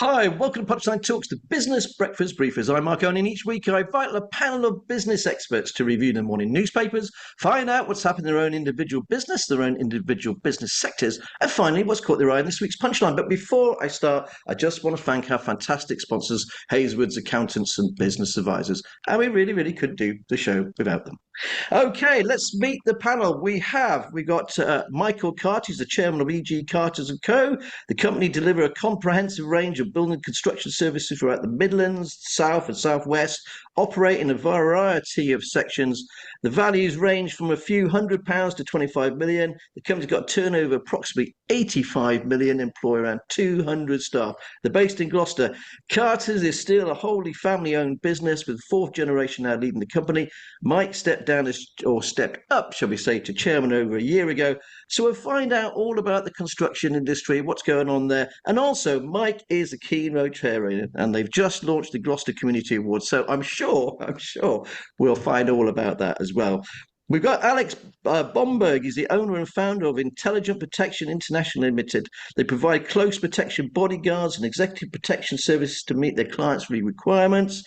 Hi, welcome to Punchline Talks, the business breakfast briefers. I'm Mark Owen, and each week I invite a panel of business experts to review the morning newspapers, find out what's happened in their own individual business, their own individual business sectors, and finally what's caught their eye in this week's Punchline. But before I start, I just want to thank our fantastic sponsors, Hazelwood's Accountants and Business Advisors, and we really couldn't do the show without them. Okay, let's meet the panel. We got Michael Carter, he's the chairman of G Carter Co. The company deliver a comprehensive range of building and construction services throughout the Midlands, South and Southwest, operate in a variety of sections. The values range from a few £100 to 25 million. The company's got a turnover of approximately 85 million, employ around 200 staff. They're based in Gloucester. Carter's is still a wholly family-owned business with fourth generation now leading the company. Mike stepped up, shall we say, to chairman over a year ago. So we'll find out all about the construction industry, what's going on there. And also, Mike is a keynote chair, and they've just launched the Gloucester Community Awards. So I'm sure we'll find all about that as well. We've got Alex Bomberg. He's the owner and founder of Intelligent Protection International Limited. They provide close protection bodyguards and executive protection services to meet their clients' requirements.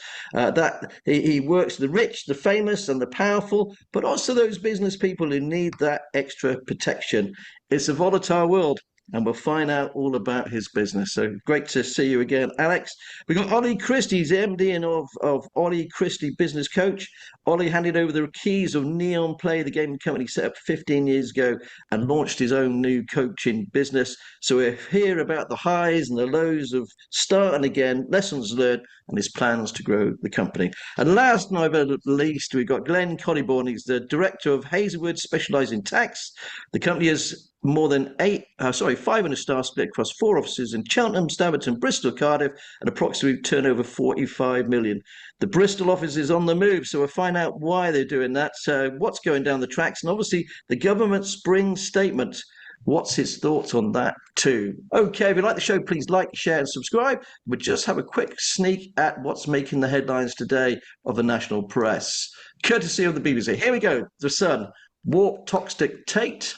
He works with the rich, the famous, and the powerful, but also those business people who need that extra protection. It's a volatile world, and we'll find out all about his business. So great to see you again, Alex. We've got Ollie Christie, he's the MD of Ollie Christie Business Coach. Ollie handed over the keys of Neon Play, the gaming company set up 15 years ago, and launched his own new coaching business. So we'll hear about the highs and the lows of starting again, lessons learned, and his plans to grow the company. And last but not least, we've got Glenn Collingbourne. He's the director of Hazelwood, specialising in tax. The company has more than 500 staff split across 4 offices in Cheltenham, Staverton, Bristol, Cardiff, and approximately turnover 45 million. The Bristol office is on the move, so we'll find out why they're doing that, what's going down the tracks, and obviously the government spring statement. What's his thoughts on that too? Okay, if you like the show, please like, share, and subscribe. We'll just have a quick sneak at what's making the headlines today of the national press, courtesy of the BBC. Here we go. The Sun, warp toxic Tate.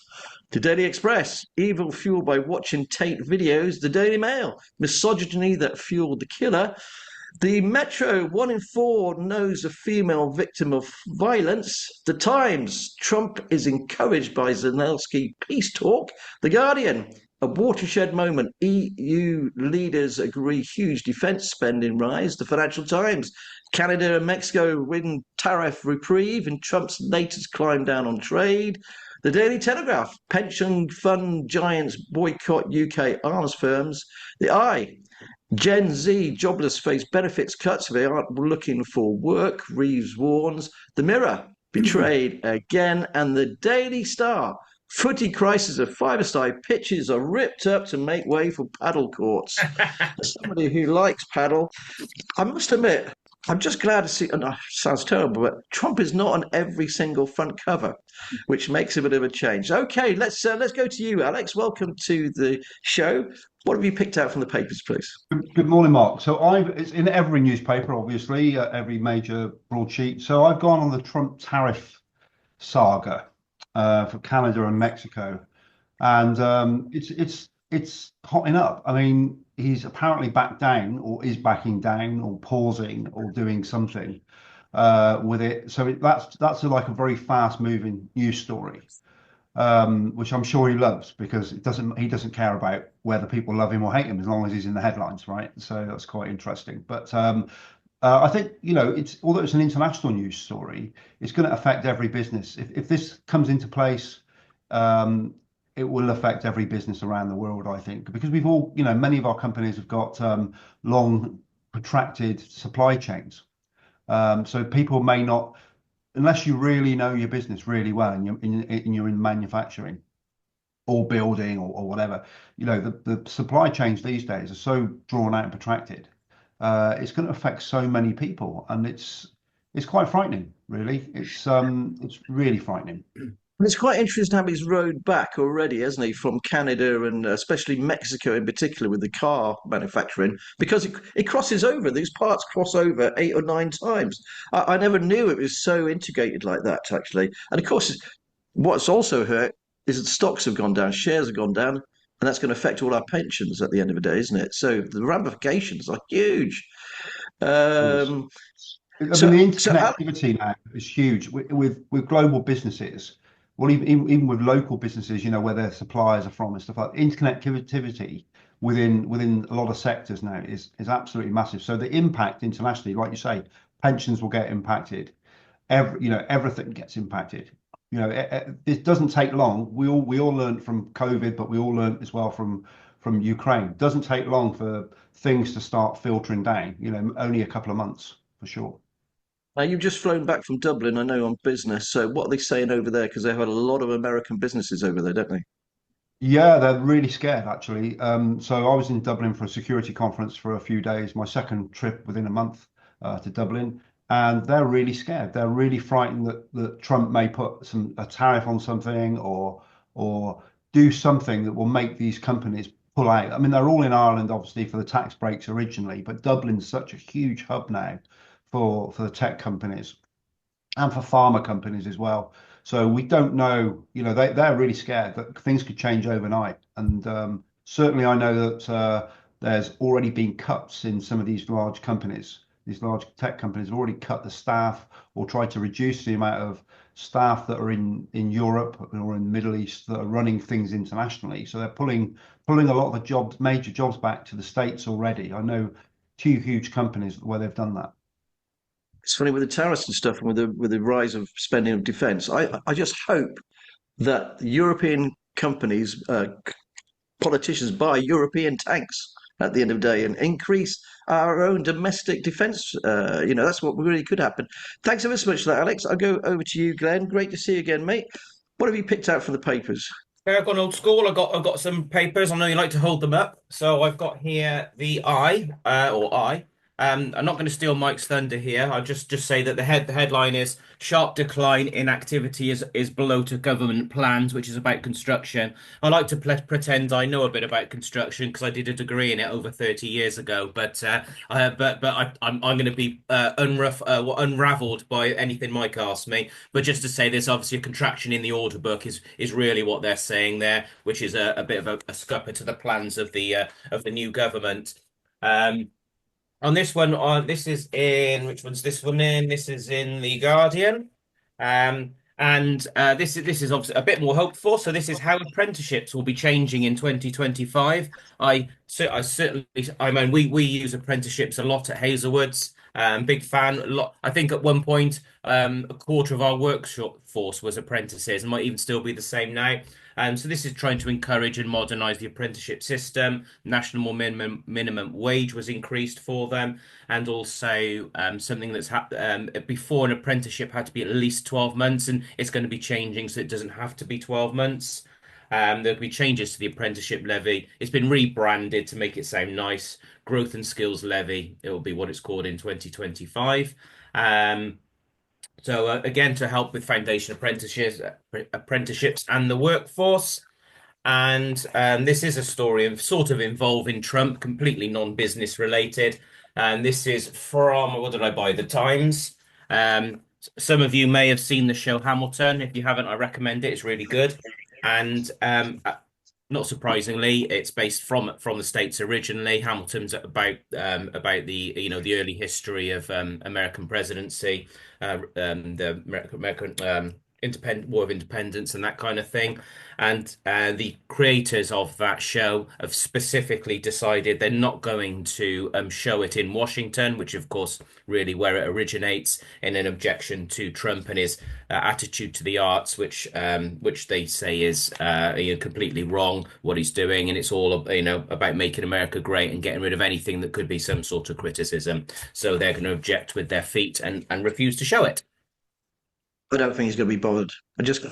The Daily Express, evil fueled by watching Tate videos. The Daily Mail, misogyny that fueled the killer. The Metro, 1 in 4 knows a female victim of violence. The Times, Trump is encouraged by Zelensky peace talk. The Guardian, a watershed moment. EU leaders agree huge defence spending rise. The Financial Times, Canada and Mexico win tariff reprieve and Trump's latest climb down on trade. The Daily Telegraph, pension fund giants boycott UK arms firms. The Eye, Gen Z jobless face benefits cuts if they aren't looking for work, Reeves warns. The Mirror, betrayed again. And the Daily Star, footy crisis of five-a-side pitches are ripped up to make way for paddle courts. As somebody who likes paddle, I must admit, I'm just glad to see, and it sounds terrible, but Trump is not on every single front cover, which makes a bit of a change. Okay, let's go to you, Alex. Welcome to the show. What have you picked out from the papers, please? Good morning, Mark. So it's in every newspaper, obviously, every major broadsheet. So I've gone on the Trump tariff saga for Canada and Mexico, and it's hotting up. I mean, he's apparently backed down, or is backing down, or pausing, or doing something with it. So that's like a very fast-moving news story, which I'm sure he loves, because he doesn't care about whether people love him or hate him as long as he's in the headlines, right? So that's quite interesting. But I think, although it's an international news story, it's going to affect every business. If this comes into place, it will affect every business around the world, I think, because we've all, many of our companies have got long, protracted supply chains. So people may not, unless you really know your business really well and you're in manufacturing or building or whatever, the supply chains these days are so drawn out and protracted. It's going to affect so many people, and it's quite frightening, really. It's really frightening. And it's quite interesting how he's rowed back already, hasn't he, from Canada and especially Mexico in particular with the car manufacturing, because it crosses over. These parts cross over 8 or 9 times. I never knew it was so integrated like that, actually. And of course, what's also hurt is that stocks have gone down, shares have gone down. and that's going to affect all our pensions at the end of the day, isn't it? So the ramifications are huge. Is. Um, I mean, the so Alex, interconnectivity now is huge with global businesses. Well, even with local businesses, where their suppliers are from and stuff like that, interconnectivity within a lot of sectors now is absolutely massive. So the impact internationally, like you say, pensions will get impacted. Everything gets impacted. This doesn't take long. We all learned from COVID, but we all learned as well from Ukraine. It doesn't take long for things to start filtering down. Only a couple of months for sure. now you've just flown back from Dublin, I know, on business. So what are they saying over there? Because they've had a lot of American businesses over there, don't they? Yeah, they're really scared actually. So I was in Dublin for a security conference for a few days, my second trip within a month to Dublin, and they're really scared. They're really frightened that Trump may put a tariff on something or do something that will make these companies pull out. I mean, they're all in Ireland, obviously, for the tax breaks originally, but Dublin's such a huge hub now for the tech companies and for pharma companies as well. So we don't know, they're really scared that things could change overnight. And certainly I know that there's already been cuts in some of these large companies. These large tech companies have already cut the staff or tried to reduce the amount of staff that are in Europe or in the Middle East that are running things internationally. So they're pulling a lot of the jobs, major jobs back to the States already. I know two huge companies where they've done that. It's funny with the tariffs and stuff, and with the rise of spending of defence. I just hope that European companies, politicians buy European tanks at the end of the day and increase our own domestic defence. That's what really could happen. Thanks ever so much for that, Alex. I'll go over to you, Glenn. Great to see you again, mate. What have you picked out for the papers? Okay, I've gone old school. I've got some papers. I know you like to hold them up. So I've got here the I. I'm not going to steal Mike's thunder here. I'll just say that the headline is sharp decline in activity is below to government plans, which is about construction. I like to pretend I know a bit about construction because I did a degree in it over 30 years ago. I'm going to be unraveled by anything Mike asks me. But just to say, there's obviously a contraction in the order book is really what they're saying there, which is a bit of a scupper to the plans of the new government. Um, on this one, this is in which one's this one in? This is in the Guardian, and this is obviously a bit more hopeful. So this is how apprenticeships will be changing in 2025. I certainly, I mean, we use apprenticeships a lot at Hazelwoods. Big fan. A lot. I think at one point, a quarter of our workforce was apprentices, and might even still be the same now. So this is trying to encourage and modernise the apprenticeship system. National minimum wage was increased for them, and also something that's before an apprenticeship had to be at least 12 months, and it's going to be changing so it doesn't have to be 12 months. There'll be changes to the apprenticeship levy. It's been rebranded to make it sound nice. Growth and Skills Levy. It will be what it's called in 2025. Again, to help with foundation apprenticeships and the workforce. And this is a story of sort of involving Trump, completely non-business related. And this is from, what did I buy? The Times. Some of you may have seen the show Hamilton. If you haven't, I recommend it. It's really good. And not surprisingly, it's based from the States originally. Hamilton's about the early history of American presidency, the American independent War of Independence and that kind of thing. And the creators of that show have specifically decided they're not going to show it in Washington, which of course really where it originates, in an objection to Trump and his attitude to the arts, which they say is completely wrong what he's doing, and it's all about making America great and getting rid of anything that could be some sort of criticism. So they're going to object with their feet and refuse to show it. I don't think he's going to be bothered. I just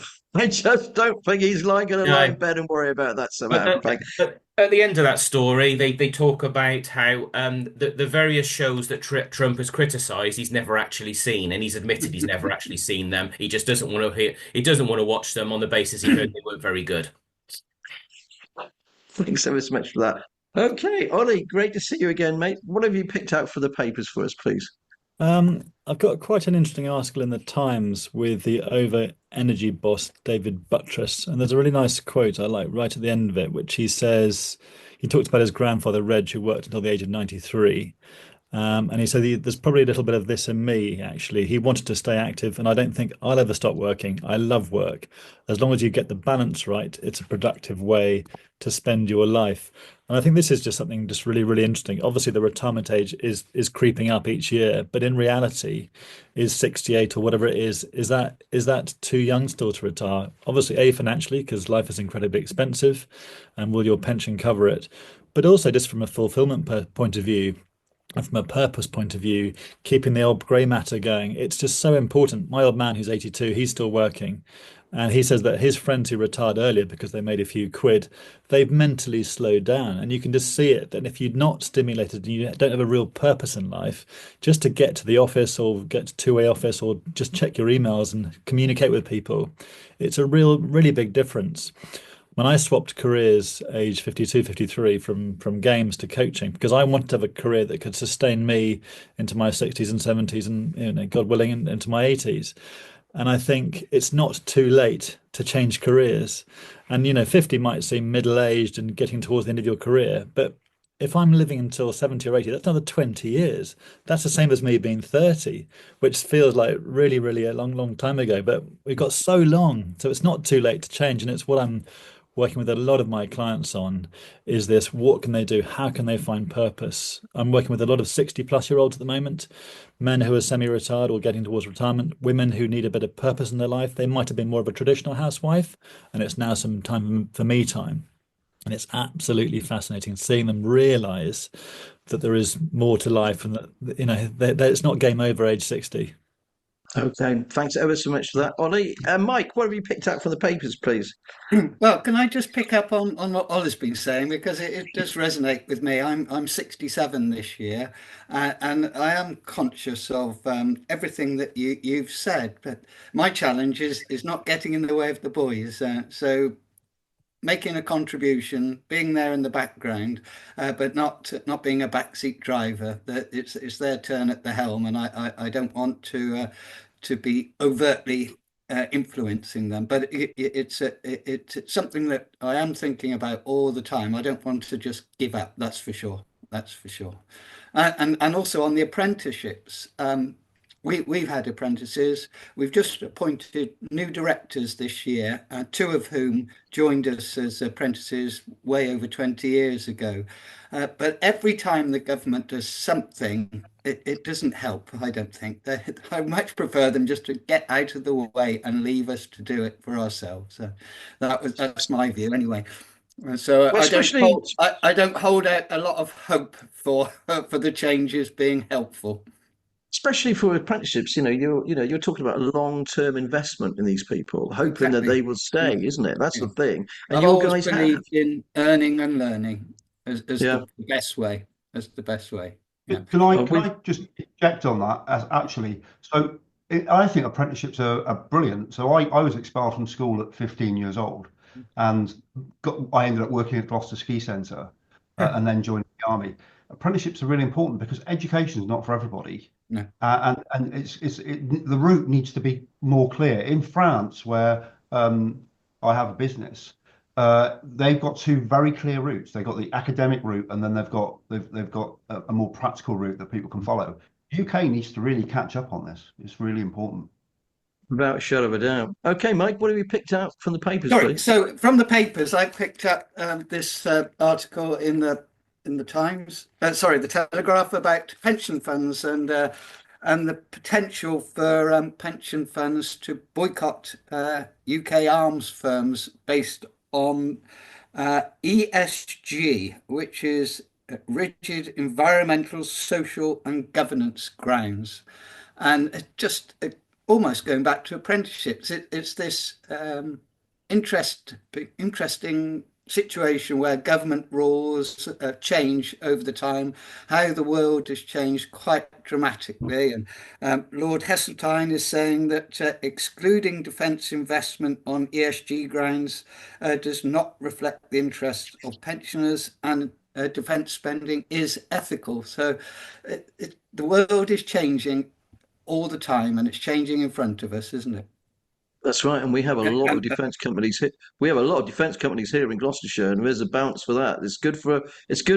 don't think he's like going to lie in No. bed and worry about that But somehow. at the end of that story, they talk about how the various shows that Trump has criticized, he's never actually seen, and he's admitted he's never actually seen them. He just doesn't want to hear, he doesn't want to watch them on the basis he heard they weren't very good. Thanks ever so much for that. Okay, Ollie, great to see you again, mate. What have you picked out for the papers for us, please? I've got quite an interesting article in the Times with the over energy boss David Buttress, and there's a really nice quote I like right at the end of it, which he says he talked about his grandfather Reg, who worked until the age of 93. And he said there's probably a little bit of this in me, actually. He wanted to stay active, and I don't think I'll ever stop working. I love work. As long as you get the balance right, it's a productive way to spend your life. And I think this is just something just really, really interesting. Obviously, the retirement age is creeping up each year, but in reality, is 68 or whatever it is that too young still to retire? Obviously, A, financially, because life is incredibly expensive, and will your pension cover it? But also just from a fulfillment point of view, and from a purpose point of view, keeping the old grey matter going, it's just so important. My old man, who's 82, he's still working. And he says that his friends who retired earlier because they made a few quid, they've mentally slowed down. And you can just see it. And if you're not stimulated and you don't have a real purpose in life, just to get to the office or get to two-way office or just check your emails and communicate with people, it's a really big difference. When I swapped careers age 52, 53 from games to coaching, because I wanted to have a career that could sustain me into my 60s and 70s and, God willing, into my 80s. And I think it's not too late to change careers. And, 50 might seem middle-aged and getting towards the end of your career, but if I'm living until 70 or 80, that's another 20 years. That's the same as me being 30, which feels like really, really a long, long time ago. But we've got so long. So it's not too late to change. And it's what I'm working with a lot of my clients on is this: what can they do? How can they find purpose? I'm working with a lot of 60 plus year olds at the moment, men who are semi-retired or getting towards retirement, women who need a bit of purpose in their life. They might have been more of a traditional housewife, and it's now some time for me time. And it's absolutely fascinating seeing them realize that there is more to life and that, that it's not game over age 60. Okay, thanks ever so much for that, Ollie. Mike, what have you picked out from the papers, please? Well, can I just pick up on what Ollie's been saying because it does resonate with me. I'm 67 this year, and I am conscious of everything that you've said. But my challenge is not getting in the way of the boys. So making a contribution, being there in the background, but not being a backseat driver. That it's their turn at the helm, and I don't want to be overtly influencing them. But it's something that I am thinking about all the time. I don't want to just give up. That's for sure. That's for sure. And also on the apprenticeships. We've had apprentices. We've just appointed new directors this year, two of whom joined us as apprentices way over 20 years ago. But every time the government does something, it doesn't help, I don't think. I much prefer them just to get out of the way and leave us to do it for ourselves. That's my view anyway. So Well, especially I don't hold out a lot of hope for the changes being helpful. especially for apprenticeships, you're talking about a long-term investment in these people, hoping that Exactly. they will stay, Yeah. isn't it? That's Yeah. the thing. And I've your always guys have. believed in earning and learning as Yeah. the best way. As the best way. Yeah. Can I Well, can I just inject on that as actually? So I think apprenticeships are brilliant. So I was expelled from school at 15 years old, and I ended up working at Gloucester Ski Centre, and then joined the army. Apprenticeships are really important because education is not for everybody, No. and the route needs to be more clear. In France, where I have a business, they've got two very clear routes. They've got the academic route, and then they've got a more practical route that people can follow. UK needs to really catch up on this. It's really important. Without a shadow of a doubt. Okay, Mike, what have you picked out from the papers, Sorry. please? So from the papers, I picked up this article in the Times. Sorry, the Telegraph about pension funds and the potential for pension funds to boycott UK arms firms based on ESG, which is rigid environmental, social, and governance grounds. And almost going back to apprenticeships, it's this interesting situation where government rules change over the time, how the world has changed quite dramatically. And Lord Heseltine is saying that excluding defence investment on ESG grounds does not reflect the interests of pensioners, and defence spending is ethical. So the world is changing all the time, and it's changing in front of us, isn't it? That's right, and we have a And, lot of and, defence companies here. We have a lot of defence companies here in Gloucestershire, and there's a bounce for that. It's good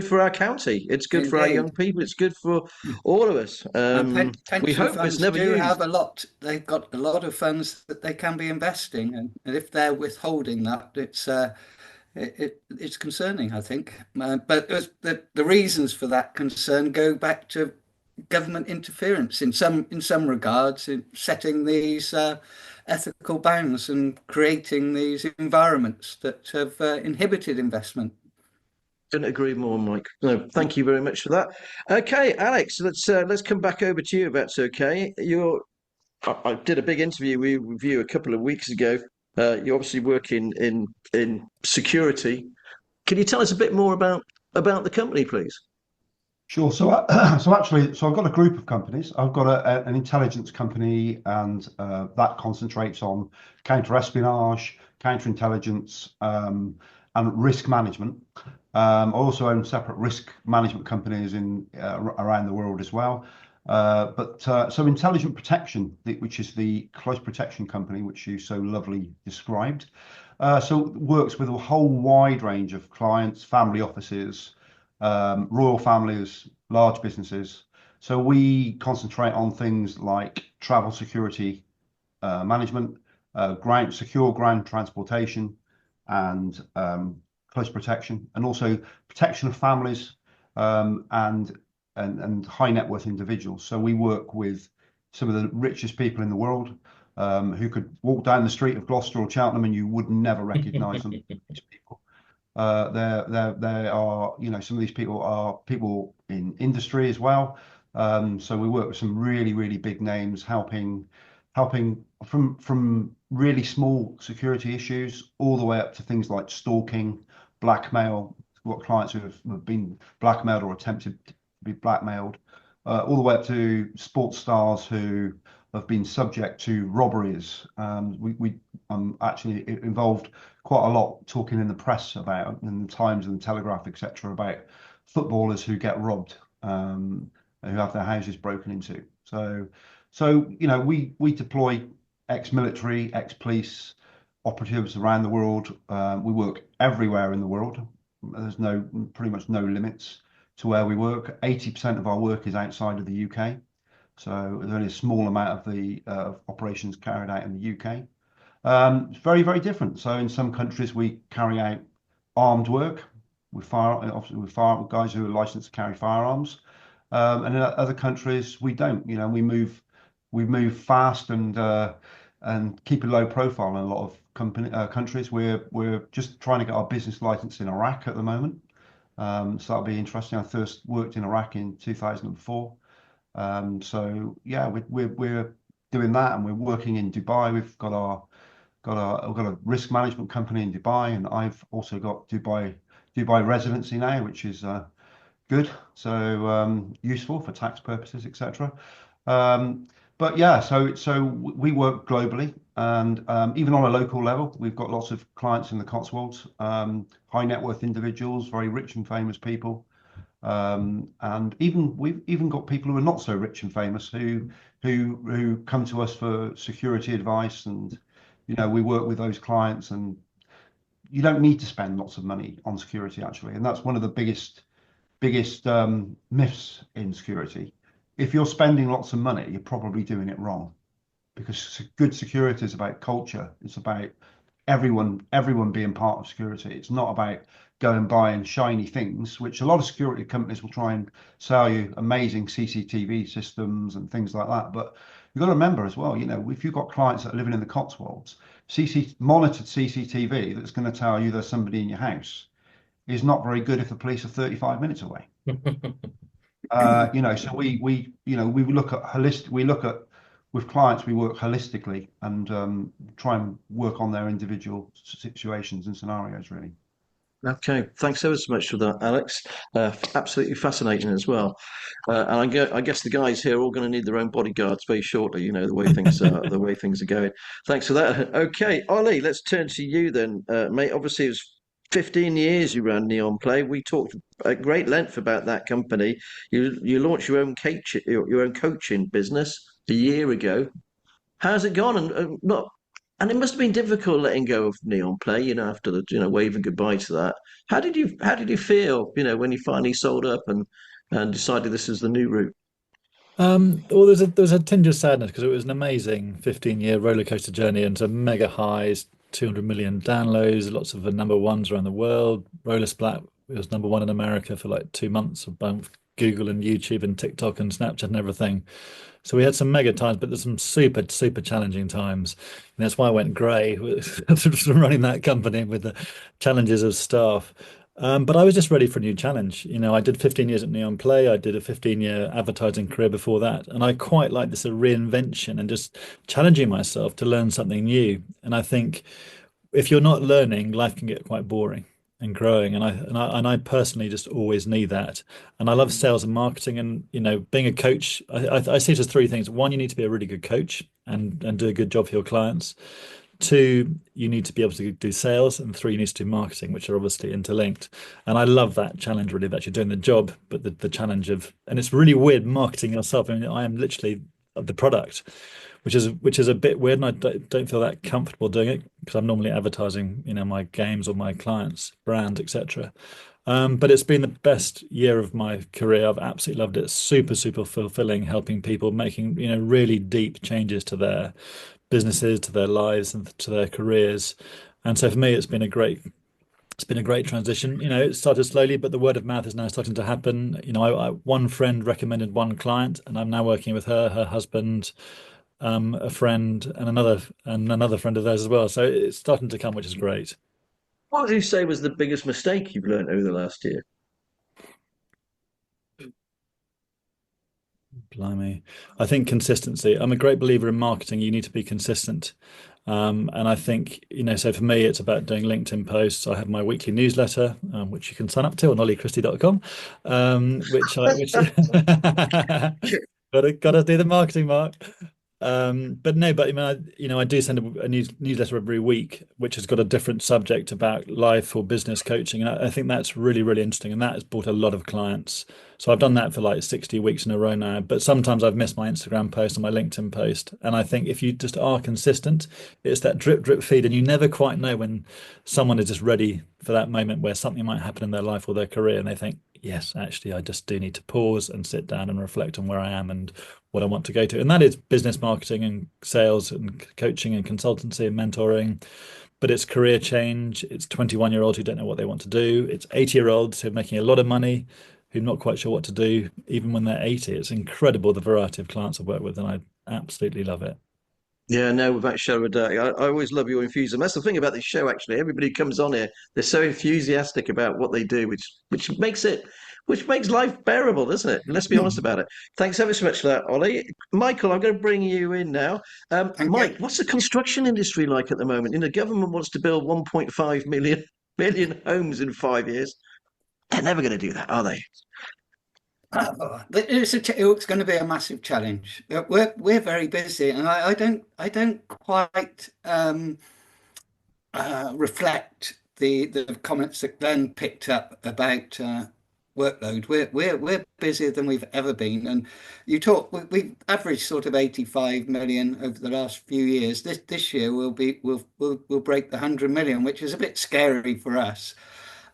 for our county. It's good for our young indeed. people. It's good for all of us. And We pension hope it's funds never do used. have a lot. They've got a lot of funds that they can be investing, and if they're withholding that, it's concerning, I think. But the reasons for that concern go back to government interference in some regards in setting these ethical bounds and creating these environments that have inhibited investment. Couldn't agree more, Mike. No, thank you very much for that. Okay, Alex, let's come back over to you if that's okay. I did a big interview with you a couple of weeks ago. You obviously work in security. Can you tell us a bit more about the company, please? Sure. So actually, I've got a group of companies. I've got an intelligence company, and that concentrates on counter-espionage, counterintelligence, and risk management. I also own separate risk management companies in around the world as well. So intelligent protection, which is the close protection company, which you so lovely described, so works with a whole wide range of clients, family offices, royal families, large businesses. So we concentrate on things like travel security management, secure ground transportation, and close protection, and also protection of families and high net worth individuals. So we work with some of the richest people in the world who could walk down the street of Gloucester or Cheltenham and you would never recognise them. These people. They are, some of these people are people in industry as well. So we work with some really, really big names, helping from really small security issues all the way up to things like stalking, blackmail. We've got clients who have been blackmailed or attempted to be blackmailed, all the way up to sports stars who have been subject to robberies. I'm actually involved quite a lot talking in the press about, in the Times and the Telegraph, etc., about footballers who get robbed, who have their houses broken into. So we deploy ex-military, ex-police operatives around the world. We work everywhere in the world. There's pretty much no limits to where we work. 80% of our work is outside of the UK. So there's only a small amount of the operations carried out in the UK. It's very, very different. So in some countries we carry out armed work with guys who are licensed to carry firearms, and in other countries we don't. We move fast and keep a low profile in a lot of countries. We're just trying to get our business license in Iraq at the moment. So that'll be interesting. I first worked in Iraq in 2004. So yeah, we're doing that, and we're working in Dubai. We've got a risk management company in Dubai, and I've also got Dubai residency now, which is good. So useful for tax purposes, etc. But yeah, so we work globally, and even on a local level, we've got lots of clients in the Cotswolds, high net worth individuals, very rich and famous people. And we've even got people who are not so rich and famous who come to us for security advice, and we work with those clients, and you don't need to spend lots of money on security actually, and that's one of the biggest myths in security. If you're spending lots of money, you're probably doing it wrong, because good security is about culture. It's about everyone being part of security. It's not about going buying shiny things, which a lot of security companies will try and sell you amazing CCTV systems and things like that. But you've got to remember as well, if you've got clients that are living in the Cotswolds, monitored CCTV that's going to tell you there's somebody in your house is not very good if the police are 35 minutes away. So we look at with clients, we work holistically and try and work on their individual situations and scenarios, really. Okay, thanks ever so much for that, Alex. Absolutely fascinating as well. And I guess the guys here are all going to need their own bodyguards very shortly. The way things the way things are going. Thanks for that. Okay, Ollie, let's turn to you then, mate. Obviously, 15 years you ran Neon Play. We talked at great length about that company. You launched your own coaching business a year ago. How's it gone? And not, and it must have been difficult letting go of Neon Play, after the, waving goodbye to that. How did you feel, when you finally sold up and decided this is the new route? Well, there's a tinge of sadness because it was an amazing 15-year roller coaster journey and some mega highs, 200 million downloads, lots of the number ones around the world. Roller Splat was number one in America for like 2 months of both Google and YouTube and TikTok and Snapchat and everything. So we had some mega times, but there's some super, super challenging times. And that's why I went grey running that company with the challenges of staff. But I was just ready for a new challenge. I did 15 years at Neon Play. I did a 15-year advertising career before that. And I quite like this reinvention and just challenging myself to learn something new. And I think if you're not learning, life can get quite boring and growing. And I personally just always need that. And I love sales and marketing. And being a coach, I see it as three things. One, you need to be a really good coach and do a good job for your clients. Two, you need to be able to do sales, and three, you need to do marketing, which are obviously interlinked. And I love that challenge, really, that you're doing the job, but the challenge of, and it's really weird marketing yourself. I mean, I am literally the product, which is a bit weird, and I don't feel that comfortable doing it because I'm normally advertising, my games or my clients' brand, etc. But it's been the best year of my career. I've absolutely loved it. Super, super fulfilling, helping people, making really deep changes to their businesses, to their lives, and to their careers. And so for me, it's been a great transition. It started slowly, but the word of mouth is now starting to happen. One friend recommended one client, and I'm now working with her husband, a friend, and another friend of theirs as well. So it's starting to come, which is great. What would you say was the biggest mistake you've learned over the last year? Blimey. I think consistency. I'm a great believer in marketing. You need to be consistent. And I think, so for me, it's about doing LinkedIn posts. I have my weekly newsletter, which you can sign up to on olliechristie.com, which gotta do the marketing, Mark. But no, but I do send a newsletter every week, which has got a different subject about life or business coaching, and I think that's really, really interesting, and that has brought a lot of clients. So I've done that for like 60 weeks in a row now. But sometimes I've missed my Instagram post and my LinkedIn post, and I think if you just are consistent, it's that drip, drip feed, and you never quite know when someone is just ready for that moment where something might happen in their life or their career, and they think, yes, actually, I just do need to pause and sit down and reflect on where I am and what I want to go to. And that is business marketing and sales and coaching and consultancy and mentoring. But it's career change. It's 21-year-olds who don't know what they want to do. It's 80-year-olds who are making a lot of money, who are not quite sure what to do, even when they're 80. It's incredible the variety of clients I've worked with, and I absolutely love it. Yeah, no, without shadow of a doubt. I always love your enthusiasm. That's the thing about this show, actually. Everybody who comes on here, they're so enthusiastic about what they do, which makes life bearable, doesn't it? Let's be honest about it. Thanks ever so much for that, Ollie. Michael, I'm going to bring you in now. Thank you. Mike, what's the construction industry like at the moment? The government wants to build 1.5 million homes in 5 years. They're never going to do that, are they? It's going to be a massive challenge. We're very busy, and I don't quite reflect the comments that Glenn picked up about workload. We're busier than we've ever been, and we've averaged sort of 85 million over the last few years. This year we'll break the 100 million, which is a bit scary for us.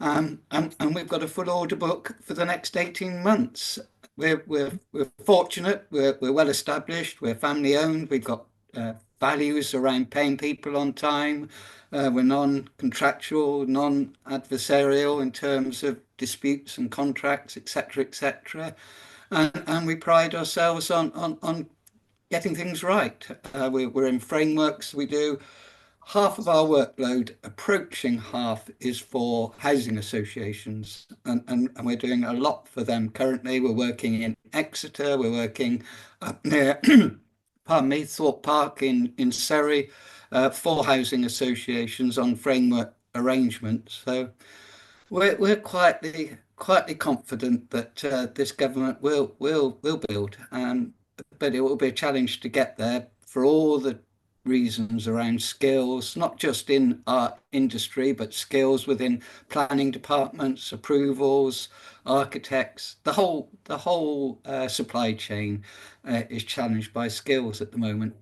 And we've got a full order book for the next 18 months. We're fortunate. We're well established. We're family owned. We've got values around paying people on time. We're non-contractual, non-adversarial in terms of disputes and contracts, etc., etc. And we pride ourselves on getting things right. We're in frameworks. We do half of our workload, approaching half, is for housing associations, and we're doing a lot for them currently. We're working in Exeter, we're working up near, pardon me, Thorpe Park in Surrey, for housing associations on framework arrangements. So we're quietly confident that this government will build, but it will be a challenge to get there for all the reasons around skills, not just in our industry, but skills within planning departments, approvals, architects. The whole supply chain is challenged by skills at the moment.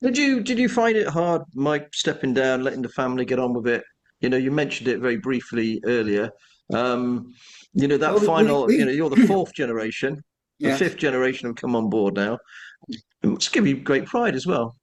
Did you find it hard, Mike, stepping down, letting the family get on with it? You mentioned it very briefly earlier. Um, that Well, final, you're the fourth generation. The yes. fifth generation have come on board now. It must give you great pride as well.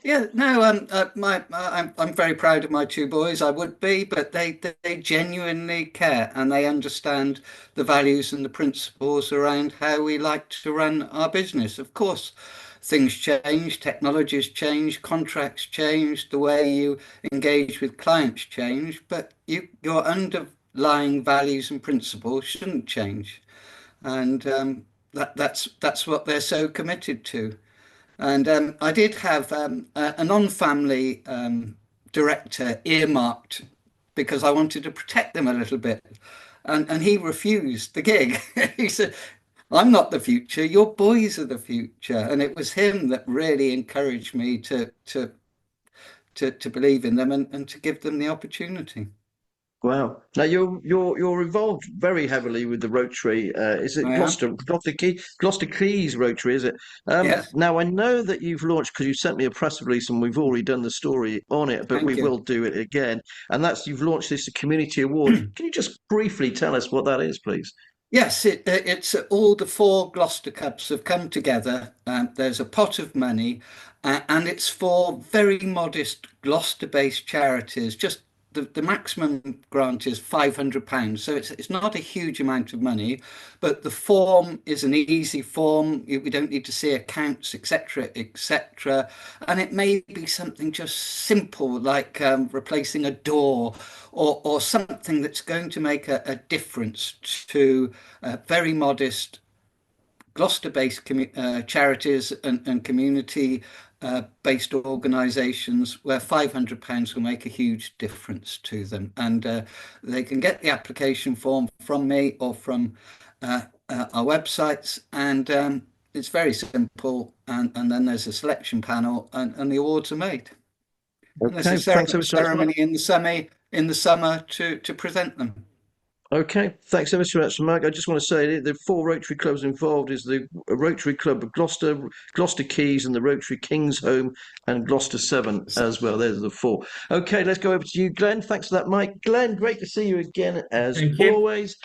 Yeah, no, I'm very proud of my two boys. I would be, but they genuinely care and they understand the values and the principles around how we like to run our business. Of course, things change, technologies change, contracts change, the way you engage with clients change, but your underlying values and principles shouldn't change, and that's what they're so committed to. And I did have a non-family director earmarked because I wanted to protect them a little bit. And he refused the gig. He said, I'm not the future, your boys are the future. And it was him that really encouraged me to believe in them and to give them the opportunity. Wow. Now you're involved very heavily with the Rotary. Is it I am. Gloucester Keys Rotary? Is it? Yes, Now I know that you've launched because you sent me a press release and we've already done the story on it, but we thank you. will do it again. And that's you've launched this community award. Can you just briefly tell us what that is, please? Yes, it's all the four Gloucester Cubs have come together. There's a pot of money, and it's for very modest Gloucester-based charities. Just the maximum grant is £500, so it's not a huge amount of money, but the form is an easy form. We don't need to see accounts, etc., etc. And it may be something just simple like replacing a door or something that's going to make a difference to very modest Gloucester-based charities and community-based organisations where £500 will make a huge difference to them. And they can get the application form from me or from our websites, and it's very simple. And then there's a selection panel, and the awards are made. And there's a Okay, thanks ever so much. ceremony in the summer to present them. Okay, thanks ever so much, Mark. I just want to say the four Rotary clubs involved is the Rotary Club of Gloucester, Gloucester Keys, and the Rotary King's Home, and Gloucester Seven as well. There's the four. Okay, let's go over to you, Glenn. Thanks for that, Mike. Glenn, great to see you again as Thank you. always.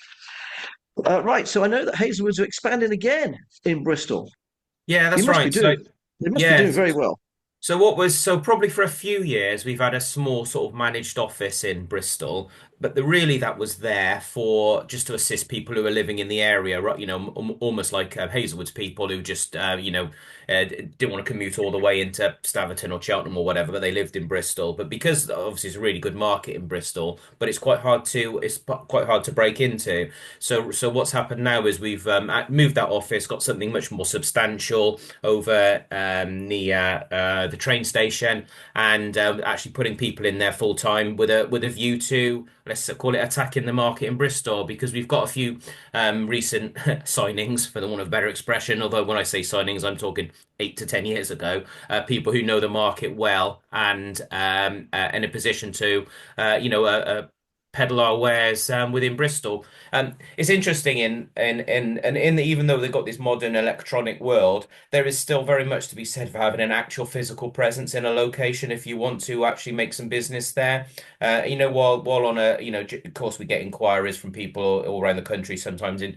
Right, so I know that Hazelwood's are expanding again in Bristol. Yeah, You that's must be right. So doing. They must be yeah, doing very well. so probably for a few years we've had a small sort of managed office in Bristol, but really that was there for just to assist people who are living in the area, right? Almost like Hazelwood's people who just didn't want to commute all the way into Staverton or Cheltenham or whatever, but they lived in Bristol. But because obviously it's a really good market in Bristol, but quite hard to break into. So what's happened now is we've moved that office, got something much more substantial over near the train station, and actually putting people in there full time with a view to, let's call it, attacking the market in Bristol, because we've got a few recent signings, for the want of a better expression. Although when I say signings, I'm talking 8 to 10 years ago. People who know the market well and in a position to peddle our wares within Bristol. It's interesting even though they've got this modern electronic world, there is still very much to be said for having an actual physical presence in a location if you want to actually make some business there. While on a, of course we get inquiries from people all around the country, sometimes in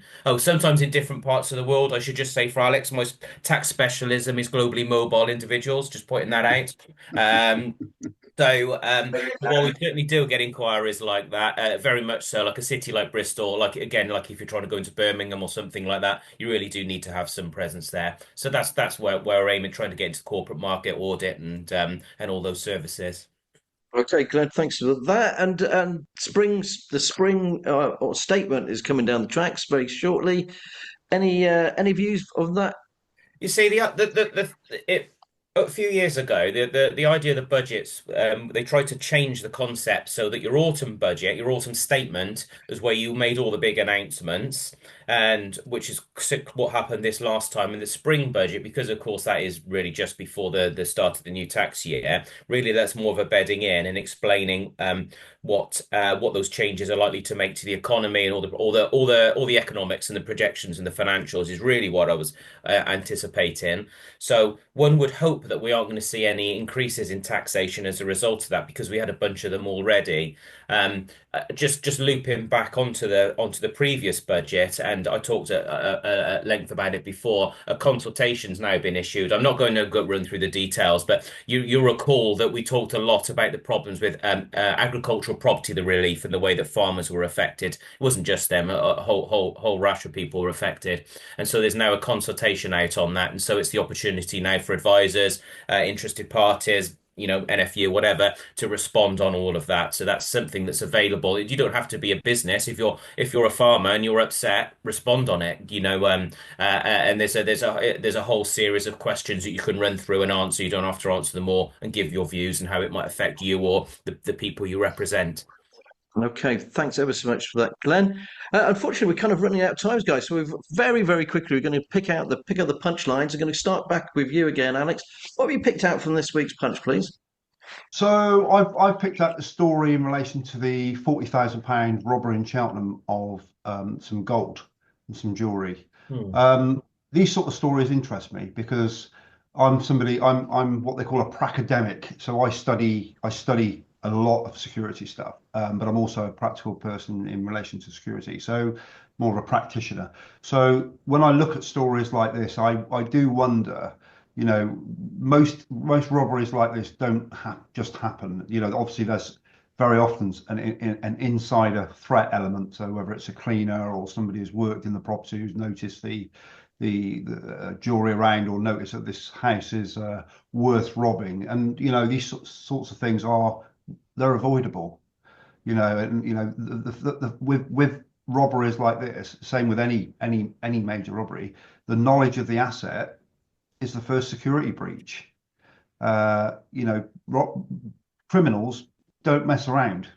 different parts of the world. I should just say for Alex, my tax specialism is globally mobile individuals, just pointing that out. But while we certainly do get inquiries like that, very much so, like a city like Bristol, like again, like if you're trying to go into Birmingham or something like that, you really do need to have some presence there. So that's where we're aiming, trying to get into the corporate market, audit, and all those services. Okay, Glenn, thanks for that. And the spring or statement is coming down the tracks very shortly. Any views on that? You see, the it A few years ago, the idea of the budgets, they tried to change the concept so that your autumn budget, your autumn statement, is where you made all the big announcements, and which is what happened this last time in the spring budget, because of course that is really just before the start of the new tax year. Really, that's more of a bedding in and explaining what those changes are likely to make to the economy and all the economics and the projections and the financials is really what I was anticipating. So one would hope that we aren't going to see any increases in taxation as a result of that because we had a bunch of them already. Just looping back onto the previous budget, and I talked at length about it before. A consultation's now been issued. I'm not going to go run through the details, but you'll recall that we talked a lot about the problems with agricultural property, the relief, and the way that farmers were affected. It wasn't just them; a whole rash of people were affected, and so there's now a consultation out on that, and so it's the opportunity now for advisors, interested parties, NFU, whatever, to respond on all of that. So that's something that's available. You don't have to be a business. If you're a farmer and you're upset, respond on it. And there's a whole series of questions that you can run through and answer. You don't have to answer them all and give your views and how it might affect you or the people you represent. Okay, thanks ever so much for that, Glenn. Unfortunately, we're kind of running out of time, guys. So we've very, very quickly, we're going to pick up the punchlines. I'm going to start back with you again, Alex. What have you picked out from this week's punch, please? So I've picked out the story in relation to the £40,000 robbery in Cheltenham of some gold and some jewellery. These sort of stories interest me because I'm what they call a pracademic. So I study a lot of security stuff, but I'm also a practical person in relation to security. So more of a practitioner. So when I look at stories like this, I do wonder. Most robberies like this don't just happen. Obviously there's very often an insider threat element. So whether it's a cleaner or somebody who's worked in the property who's noticed the jewelry around or noticed that this house is worth robbing, and these sorts of things they're avoidable. With robberies like this, same with any major robbery, the knowledge of the asset is the first security breach. Criminals don't mess around.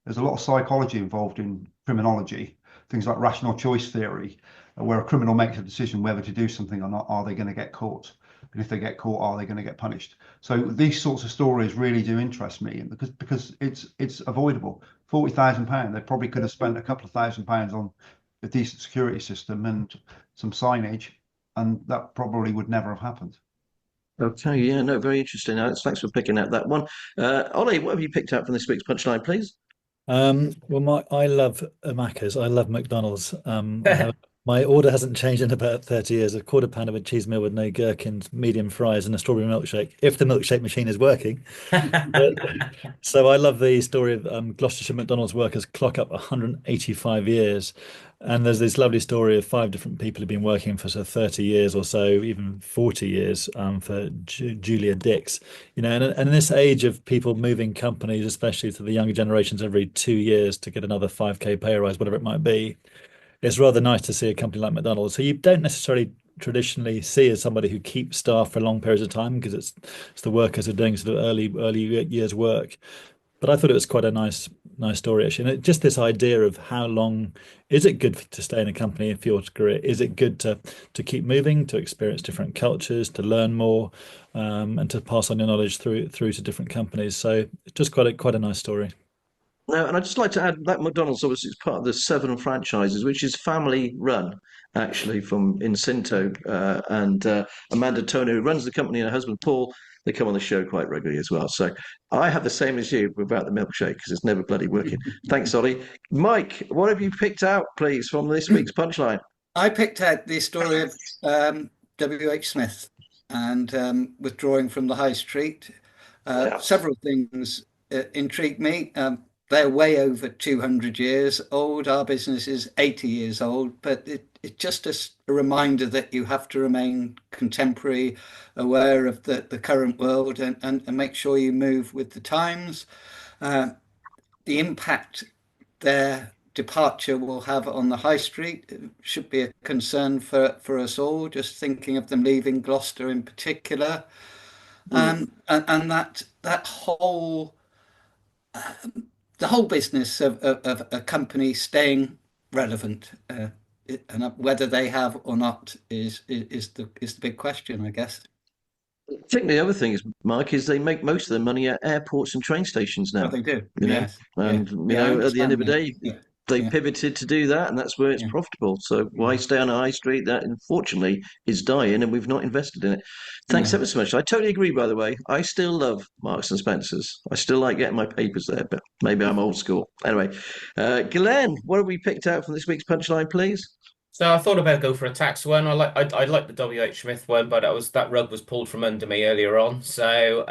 There's a lot of psychology involved in criminology, things like rational choice theory, where a criminal makes a decision whether to do something or not. Are they going to get caught? And if they get caught, are they going to get punished? So these sorts of stories really do interest me, because it's avoidable. £40,000, they probably could have spent a couple of £1,000 on a decent security system and some signage, and that probably would never have happened. Okay, yeah, no, very interesting, Alex. Thanks for picking out that one. Ollie, what have you picked out from this week's punchline, please? Well, I love Macca's. I love McDonald's. My order hasn't changed in about 30 years. A quarter pounder with cheese meal with no gherkins, medium fries, and a strawberry milkshake, if the milkshake machine is working. So I love the story of Gloucestershire McDonald's workers clock up 185 years. And there's this lovely story of 5 different people who've been working for 30 years or so, even 40 years, for Julia Dix. And in this age of people moving companies, especially to the younger generations every 2 years to get another 5K pay rise, whatever it might be, it's rather nice to see a company like McDonald's, who you don't necessarily traditionally see as somebody who keeps staff for long periods of time, because it's the workers who are doing sort of early years work. But I thought it was quite a nice story, actually. And just this idea of how long is it good to stay in a company for your career? Is it good to keep moving, to experience different cultures, to learn more, and to pass on your knowledge through to different companies? So it's just quite a nice story. No, and I'd just like to add that McDonald's obviously is part of the 7 franchises, which is family run, actually, from Incinto, and Amanda Toner, who runs the company, and her husband Paul. They come on the show quite regularly as well. So I have the same as you about the milkshake, because it's never bloody working. Thanks, Ollie. Mike, what have you picked out, please, from this week's punchline? I picked out the story of W.H. Smith and withdrawing from the high street. Yes. Several things intrigued me. They're way over 200 years old. Our business is 80 years old, but it's just a reminder that you have to remain contemporary, aware of the current world, and make sure you move with the times. The impact their departure will have on the high street should be a concern for us all, just thinking of them leaving Gloucester in particular. And that whole the whole business of a company staying relevant, and whether they have or not is the big question, I guess. I think the other thing is, Mike, is they make most of their money at airports and train stations Well, now. they do. You know, Yes. Yeah. and Yeah, I at the end of understand. the Yeah. day, Yeah. they Yeah. pivoted to do that, and that's where it's Yeah. profitable. So why Yeah. stay on a high street that unfortunately is dying, and we've not invested in it? Thanks Yeah. ever so much. I totally agree. By the way, I still love Marks and Spencers. I still like getting my papers there, but maybe I'm old school. Anyway, Glenn, what have we picked out from this week's punchline, please? So I thought about go for a tax one. I like the WH Smith one, but that rug was pulled from under me earlier on. So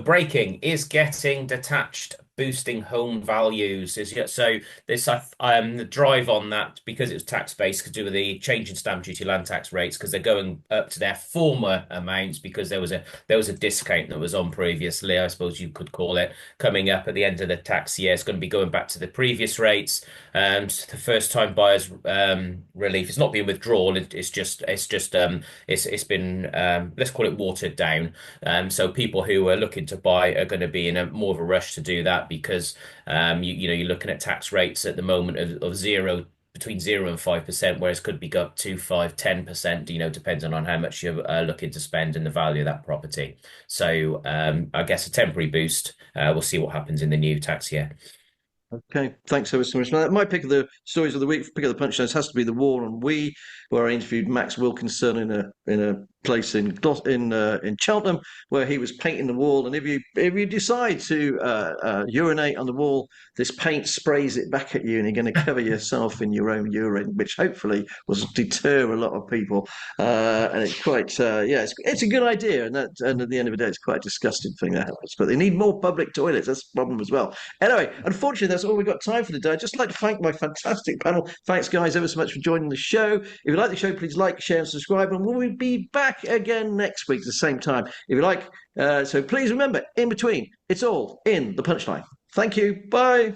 braking is getting detached, boosting home values. So this the drive on that, because it was tax based, could do with the change in stamp duty land tax rates, because they're going up to their former amounts, because there was a discount that was on previously, I suppose you could call it, coming up at the end of the tax year. It's going to be going back to the previous rates. The first time buyers relief, it's not being withdrawn. It's been, let's call it, watered down. So people who are looking to buy are going to be in a more of a rush to do that, because you're looking at tax rates at the moment of zero, between 0 and 5%, whereas could be up to 5-10%, depending on how much you're looking to spend and the value of that property. So I guess a temporary boost. We'll see what happens in the new tax year. Okay, thanks ever so much. Now, my pick of the stories of the week, pick of the punchlines, has to be the war on we, where I interviewed Max Wilkinson in a place in Cheltenham, where he was painting the wall. And if you decide to urinate on the wall, this paint sprays it back at you, and you're going to cover yourself in your own urine, which hopefully will deter a lot of people. And it's quite it's a good idea, and at the end of the day, it's quite a disgusting thing that happens. But they need more public toilets. That's the problem as well. Anyway, unfortunately, that's all we've got time for today. I'd just like to thank my fantastic panel. Thanks, guys, ever so much for joining the show. If you like the show, please like, share, and subscribe. And we'll be back again next week at the same time. If you like, so please remember, in between, it's all in the punchline. Thank you. Bye.